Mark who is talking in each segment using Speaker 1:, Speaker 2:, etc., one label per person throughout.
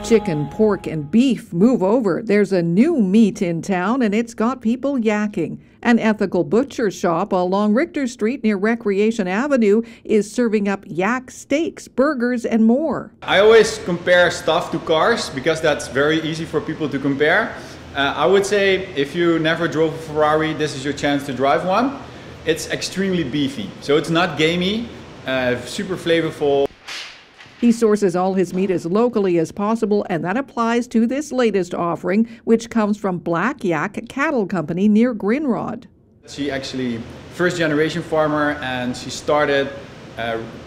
Speaker 1: Chicken, pork, and beef move over. There's a new meat in town, and it's got people yakking. An ethical butcher shop along Richter Street near Recreation Avenue is serving up yak steaks, burgers, and more.
Speaker 2: I always compare stuff to cars because that's very easy for people to compare. I would say if you never drove a Ferrari, this is your chance to drive one. It's extremely beefy, so it's not gamey, super flavorful.
Speaker 1: He sources all his meat as locally as possible, and that applies to this latest offering, which comes from Black Yak Cattle Company near Grindrod.
Speaker 2: She actually first generation farmer, and she started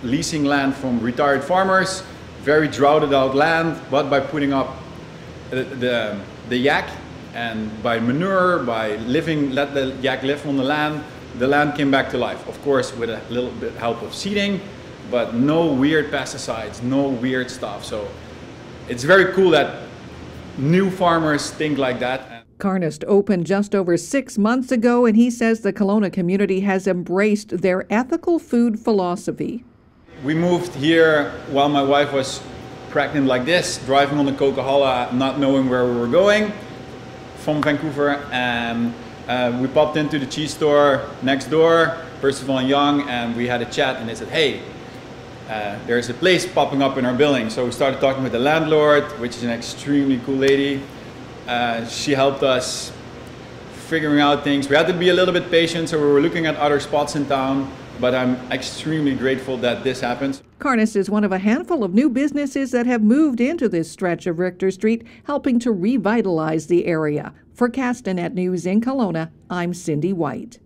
Speaker 2: leasing land from retired farmers, very droughted out land, but by putting up the yak and by manure, by let the yak live on the land came back to life. Of course, with a little bit help of seeding, but no weird pesticides, no weird stuff. So it's very cool that new farmers think like that.
Speaker 1: Carnist opened just over 6 months ago, and he says the Kelowna community has embraced their ethical food philosophy.
Speaker 2: We moved here while my wife was pregnant like this, driving on the Coca-Cola, not knowing where we were going from Vancouver, and we popped into the cheese store next door, Percival and Young, and we had a chat, and they said, hey, there's a place popping up in our building. So we started talking with the landlord, which is an extremely cool lady. She helped us figuring out things. We had to be a little bit patient, so we were looking at other spots in town, but I'm extremely grateful that this happens.
Speaker 1: Carnist is one of a handful of new businesses that have moved into this stretch of Richter Street, helping to revitalize the area. For Castanet News in Kelowna, I'm Cindy White.